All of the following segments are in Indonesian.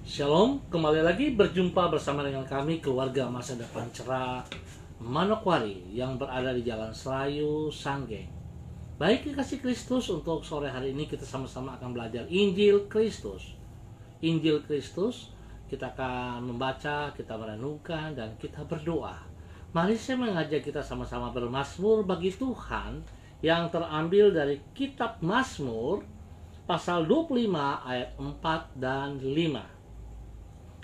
Shalom, kembali lagi berjumpa bersama dengan kami keluarga masa depan cerah Manokwari yang berada di Jalan Selayu, Sanggeng. Baik dikasih Kristus, untuk sore hari ini kita sama-sama akan belajar Injil Kristus. Injil Kristus, kita akan membaca, kita merenungkan, dan kita berdoa. Mari saya mengajak kita sama-sama bermazmur bagi Tuhan yang terambil dari kitab Mazmur pasal 25 ayat 4 dan 5.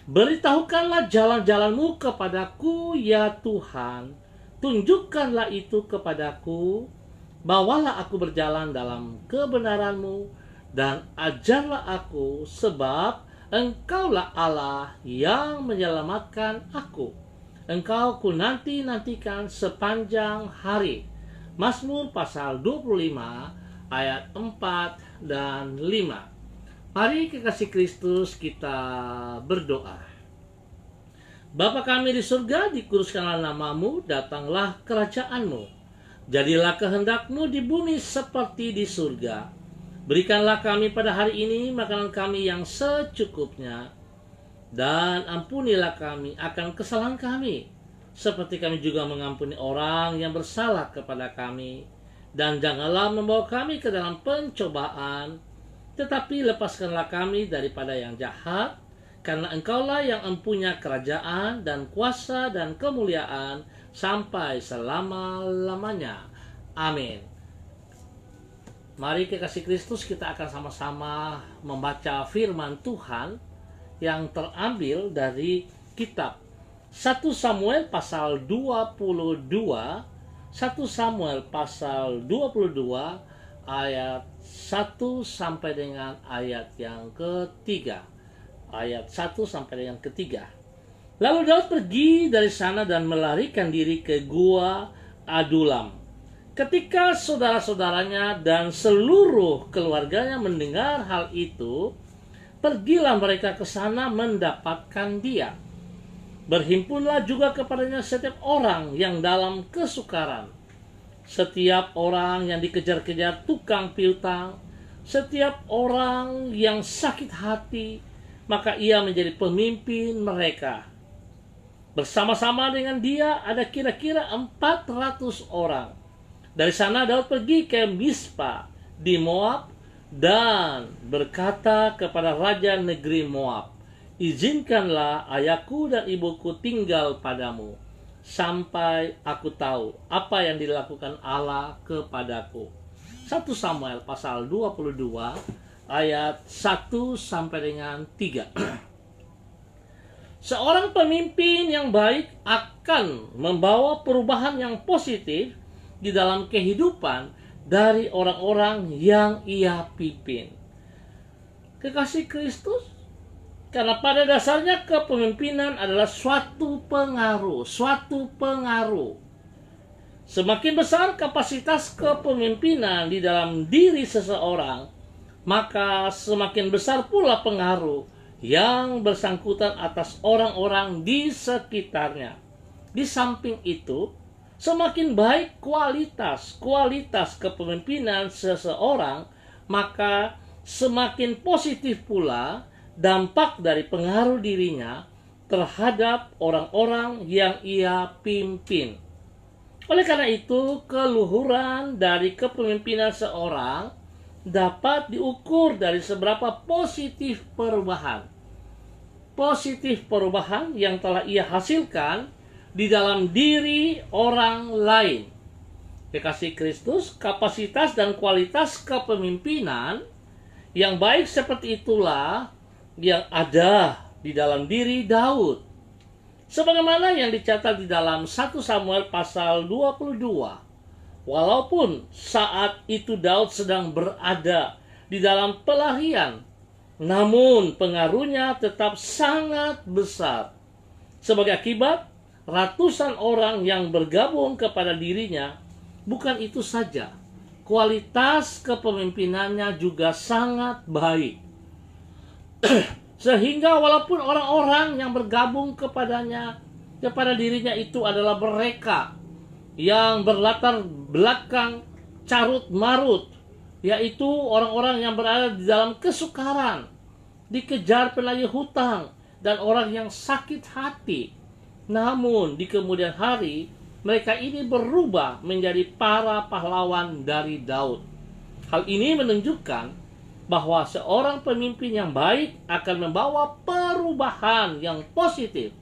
Beritahukanlah jalan-jalanmu kepadaku, ya Tuhan. Tunjukkanlah itu kepadaku. Bawalah aku berjalan dalam kebenaranmu, dan ajarlah aku, sebab Engkaulah Allah yang menyelamatkan aku. Engkau ku nanti-nantikan sepanjang hari. Mazmur pasal 25 ayat 4 dan 5. Mari kekasih Kristus kita berdoa. Bapa kami di surga, dikuduskanlah namamu, datanglah kerajaanmu. Jadilah kehendakmu di bumi seperti di surga. Berikanlah kami pada hari ini makanan kami yang secukupnya. Dan ampunilah kami akan kesalahan kami, seperti kami juga mengampuni orang yang bersalah kepada kami. Dan janganlah membawa kami ke dalam pencobaan, tetapi lepaskanlah kami daripada yang jahat, karena Engkaulah yang mempunyai kerajaan dan kuasa dan kemuliaan sampai selama-lamanya. Amin. Mari kekasih Kristus, kita akan sama-sama membaca firman Tuhan yang terambil dari kitab 1 Samuel pasal 22, 1 Samuel pasal 22 ayat 1 sampai dengan ayat yang ketiga. Ayat 1 sampai dengan ketiga. Lalu Daud pergi dari sana dan melarikan diri ke gua Adulam. Ketika saudara-saudaranya dan seluruh keluarganya mendengar hal itu, pergilah mereka ke sana mendapatkan dia. Berhimpunlah juga kepadanya setiap orang yang dalam kesukaran, setiap orang yang dikejar-kejar tukang piutang, setiap orang yang sakit hati, maka ia menjadi pemimpin mereka. Bersama-sama dengan dia ada kira-kira 400 orang. Dari sana Daud pergi ke Mispa di Moab dan berkata kepada raja negeri Moab, "Izinkanlah ayahku dan ibuku tinggal padamu, sampai aku tahu apa yang dilakukan Allah kepadaku." 1 Samuel pasal 22 ayat 1 sampai dengan 3. Seorang pemimpin yang baik akan membawa perubahan yang positif di dalam kehidupan dari orang-orang yang ia pimpin. Kekasih Kristus, karena pada dasarnya kepemimpinan adalah suatu pengaruh. Semakin besar kapasitas kepemimpinan di dalam diri seseorang, maka semakin besar pula pengaruh yang bersangkutan atas orang-orang di sekitarnya. Di samping itu, semakin baik kualitas kepemimpinan seseorang, maka semakin positif pula dampak dari pengaruh dirinya terhadap orang-orang yang ia pimpin. Oleh karena itu, keluhuran dari kepemimpinan seorang dapat diukur dari seberapa positif perubahan yang telah ia hasilkan di dalam diri orang lain. Kekasih Kristus, kapasitas dan kualitas kepemimpinan yang baik seperti itulah yang ada di dalam diri Daud. Sebagaimana yang dicatat di dalam 1 Samuel pasal 22. Walaupun saat itu Daud sedang berada di dalam pelarian, namun pengaruhnya tetap sangat besar. Sebagai akibat, ratusan orang yang bergabung kepada dirinya. Bukan itu saja, kualitas kepemimpinannya juga sangat baik. Sehingga walaupun orang-orang yang bergabung kepada dirinya itu adalah mereka yang berlatar belakang carut marut, yaitu orang-orang yang berada di dalam kesukaran, dikejar penagih hutang, dan orang yang sakit hati. Namun di kemudian hari, mereka ini berubah menjadi para pahlawan dari Daud. Hal ini menunjukkan bahwa seorang pemimpin yang baik akan membawa perubahan yang positif.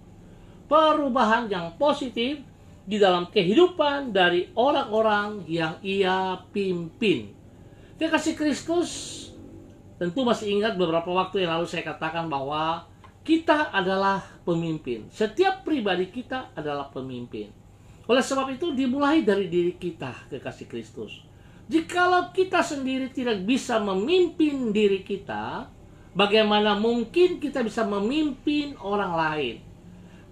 Perubahan yang positif di dalam kehidupan dari orang-orang yang ia pimpin. Kekasih Kristus, tentu masih ingat beberapa waktu yang lalu saya katakan bahwa kita adalah pemimpin. Setiap pribadi kita adalah pemimpin. Oleh sebab itu dimulai dari diri kita, kekasih Kristus. Jikalau kita sendiri tidak bisa memimpin diri kita, bagaimana mungkin kita bisa memimpin orang lain?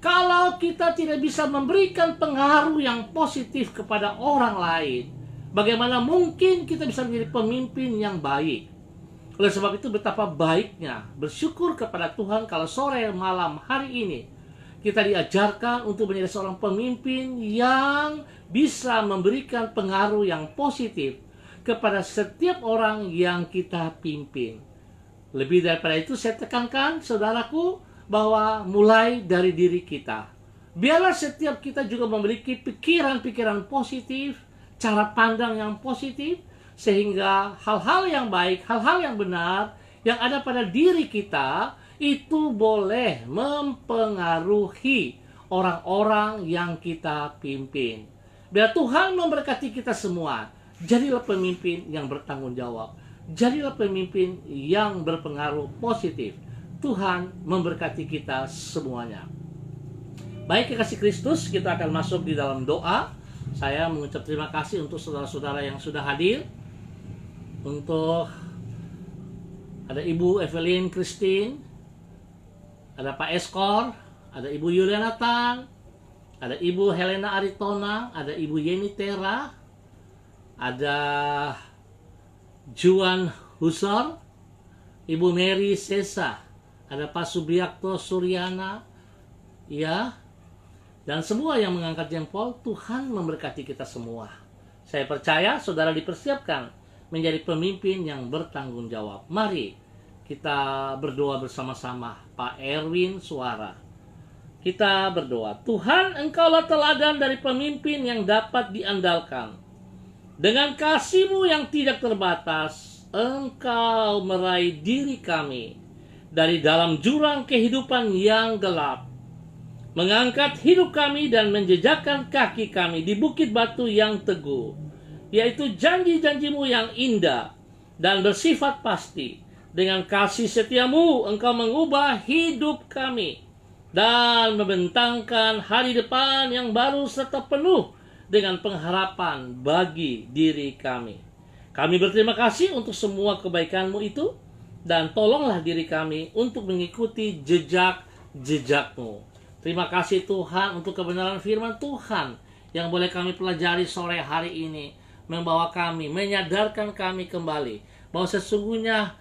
Kalau kita tidak bisa memberikan pengaruh yang positif kepada orang lain, bagaimana mungkin kita bisa menjadi pemimpin yang baik? Oleh sebab itu betapa baiknya bersyukur kepada Tuhan kalau sore malam hari ini kita diajarkan untuk menjadi seorang pemimpin yang bisa memberikan pengaruh yang positif kepada setiap orang yang kita pimpin. Lebih daripada itu saya tekankan saudaraku bahwa mulai dari diri kita. Biarlah setiap kita juga memiliki pikiran-pikiran positif, cara pandang yang positif, sehingga hal-hal yang baik, hal-hal yang benar yang ada pada diri kita itu boleh mempengaruhi orang-orang yang kita pimpin. Biar Tuhan memberkati kita semua. Jadilah pemimpin yang bertanggung jawab. Jadilah pemimpin yang berpengaruh positif. Tuhan memberkati kita semuanya. Baik, kekasih Kristus, kita akan masuk di dalam doa. Saya mengucap terima kasih untuk saudara-saudara yang sudah hadir. Untuk ada Ibu Evelyn Christine, ada Pak Eskor, ada Ibu Yulianatan, ada Ibu Helena Aritona, ada Ibu Yeni Tera, ada Juan Husor, Ibu Mary Sesa, ada Pak Subiakto Suryana, ya, dan semua yang mengangkat jempol. Tuhan memberkati kita semua. Saya percaya saudara dipersiapkan menjadi pemimpin yang bertanggung jawab. Mari kita berdoa bersama-sama. Pak Erwin Suara, kita berdoa. Tuhan, Engkaulah teladan dari pemimpin yang dapat diandalkan. Dengan kasih-Mu yang tidak terbatas, Engkau meraih diri kami dari dalam jurang kehidupan yang gelap, mengangkat hidup kami dan menjejakkan kaki kami di bukit batu yang teguh, yaitu janji-janji-Mu yang indah dan bersifat pasti. Dengan kasih setia-Mu, Engkau mengubah hidup kami dan membentangkan hari depan yang baru serta penuh dengan pengharapan bagi diri kami. Kami berterima kasih untuk semua kebaikan-Mu itu, dan tolonglah diri kami untuk mengikuti jejak-jejak-Mu. Terima kasih Tuhan untuk kebenaran firman Tuhan yang boleh kami pelajari sore hari ini, membawa kami, menyadarkan kami kembali bahwa sesungguhnya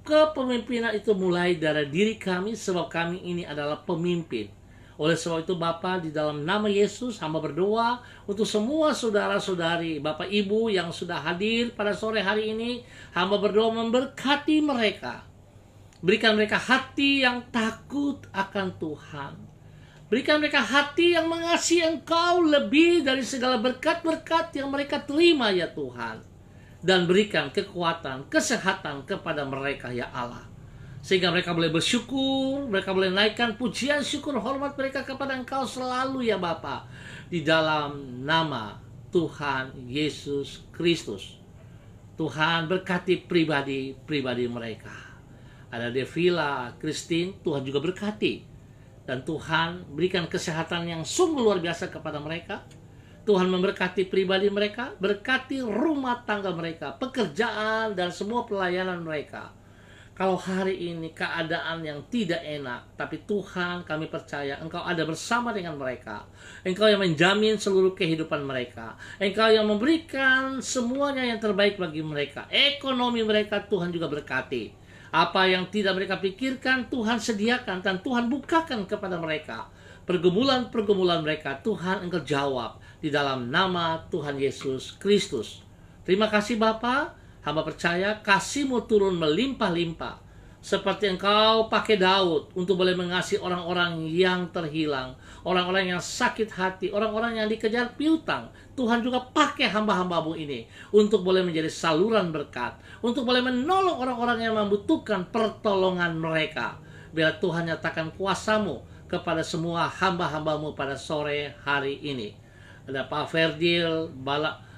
kepemimpinan itu mulai dari diri kami, sebab kami ini adalah pemimpin. Oleh sebab itu Bapa, di dalam nama Yesus hamba berdoa untuk semua saudara-saudari, Bapak Ibu yang sudah hadir pada sore hari ini. Hamba berdoa memberkati mereka. Berikan mereka hati yang takut akan Tuhan. Berikan mereka hati yang mengasihi Engkau lebih dari segala berkat-berkat yang mereka terima ya Tuhan. Dan berikan kekuatan, kesehatan kepada mereka ya Allah. Sehingga mereka boleh bersyukur, mereka boleh naikkan pujian, syukur, hormat mereka kepada Engkau selalu ya Bapa. Di dalam nama Tuhan Yesus Kristus. Tuhan berkati pribadi-pribadi mereka. Ada Devila, Christine, Tuhan juga berkati. Dan Tuhan berikan kesehatan yang sungguh luar biasa kepada mereka. Tuhan memberkati pribadi mereka, berkati rumah tangga mereka, pekerjaan dan semua pelayanan mereka. Kalau hari ini keadaan yang tidak enak, tapi Tuhan kami percaya Engkau ada bersama dengan mereka. Engkau yang menjamin seluruh kehidupan mereka. Engkau yang memberikan semuanya yang terbaik bagi mereka. Ekonomi mereka Tuhan juga berkati. Apa yang tidak mereka pikirkan Tuhan sediakan dan Tuhan bukakan kepada mereka. Pergumulan-pergumulan mereka Tuhan Engkau jawab di dalam nama Tuhan Yesus Kristus. Terima kasih Bapa. Hamba percaya kasih-Mu turun melimpah-limpah Seperti Engkau pakai Daud untuk boleh mengasihi orang-orang yang terhilang, orang-orang yang sakit hati, orang-orang yang dikejar piutang. Tuhan juga pakai hamba-hambamu ini untuk boleh menjadi saluran berkat, untuk boleh menolong orang-orang yang membutuhkan pertolongan mereka. Biar Tuhan nyatakan kuasa-Mu kepada semua hamba-hambamu pada sore hari ini. Ada Pak Ferdil,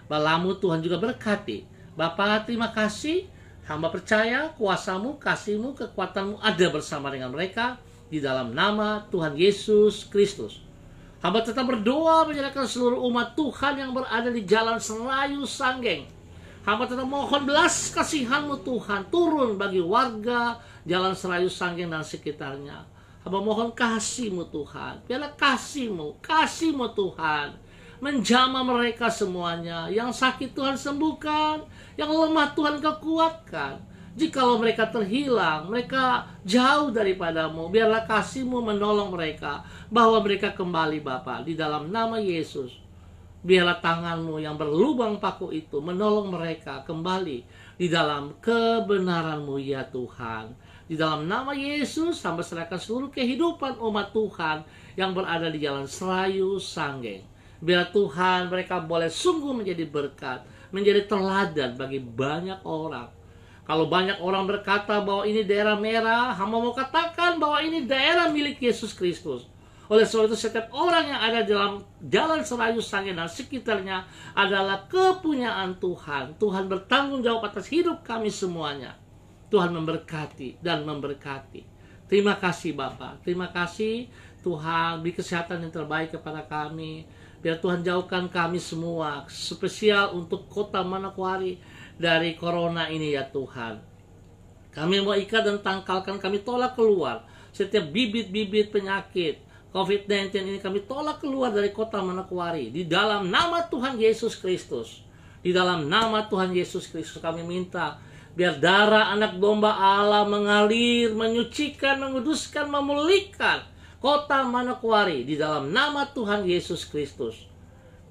Balamu, Tuhan juga berkati. Bapak, terima kasih. Hamba percaya kuasa-Mu, kasih-Mu, kekuatan-Mu ada bersama dengan mereka di dalam nama Tuhan Yesus Kristus. Hamba tetap berdoa menyerahkan seluruh umat Tuhan yang berada di jalan Serayu Sanggeng. Hamba tetap mohon belas kasihan-Mu Tuhan turun bagi warga jalan Serayu Sanggeng dan sekitarnya. Hamba mohon kasih-Mu Tuhan. Biarlah kasih-Mu Tuhan menjamah mereka semuanya. Yang sakit Tuhan sembuhkan, yang lemah Tuhan Kau kuatkan. Jikalau mereka terhilang, mereka jauh daripada-Mu, biarlah kasih-Mu menolong mereka, bahwa mereka kembali Bapa di dalam nama Yesus. Biarlah tangan-Mu yang berlubang paku itu menolong mereka kembali di dalam kebenaran-Mu ya Tuhan. Di dalam nama Yesus, hamba serahkan seluruh kehidupan umat Tuhan yang berada di jalan Serayu Sanggeng. Biar Tuhan mereka boleh sungguh menjadi berkat, menjadi teladan bagi banyak orang. Kalau banyak orang berkata bahwa ini daerah merah, hamba mau katakan bahwa ini daerah milik Yesus Kristus. Oleh sebab itu setiap orang yang ada dalam jalan Serayu Sanggeng dan sekitarnya adalah kepunyaan Tuhan. Tuhan bertanggung jawab atas hidup kami semuanya. Tuhan memberkati dan memberkati. Terima kasih Bapa, terima kasih Tuhan, beri kesehatan yang terbaik kepada kami. Biar Tuhan jauhkan kami semua, spesial untuk kota Manokwari dari corona ini ya Tuhan. Kami mau ikat dan tangkalkan, kami tolak keluar setiap bibit-bibit penyakit COVID-19 ini, kami tolak keluar dari kota Manokwari. Di dalam nama Tuhan Yesus Kristus, di dalam nama Tuhan Yesus Kristus kami minta, biar darah anak domba Allah mengalir, menyucikan, menguduskan, memulihkan kota Manokwari di dalam nama Tuhan Yesus Kristus.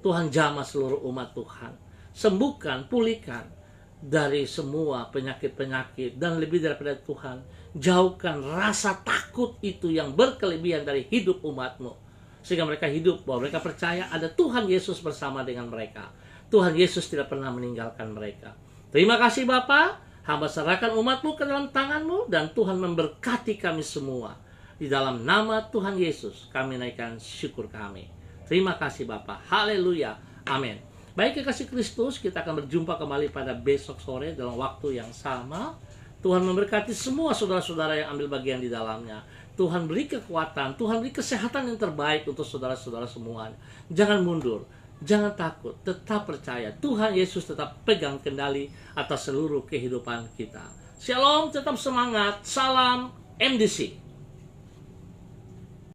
Tuhan jamah seluruh umat Tuhan. Sembuhkan, pulihkan dari semua penyakit-penyakit. Dan lebih daripada Tuhan, jauhkan rasa takut itu yang berkelebihan dari hidup umat-Mu. Sehingga mereka hidup bahwa mereka percaya ada Tuhan Yesus bersama dengan mereka. Tuhan Yesus tidak pernah meninggalkan mereka. Terima kasih Bapa. Hamba serahkan umat-Mu ke dalam tangan-Mu. Dan Tuhan memberkati kami semua. Di dalam nama Tuhan Yesus kami naikkan syukur kami. Terima kasih Bapa. Haleluya. Amin. Baik kekasih Kristus, kita akan berjumpa kembali pada besok sore dalam waktu yang sama. Tuhan memberkati semua saudara-saudara yang ambil bagian di dalamnya. Tuhan beri kekuatan, Tuhan beri kesehatan yang terbaik untuk saudara-saudara semuanya. Jangan mundur, jangan takut, tetap percaya. Tuhan Yesus tetap pegang kendali atas seluruh kehidupan kita. Shalom, tetap semangat. Salam MDC.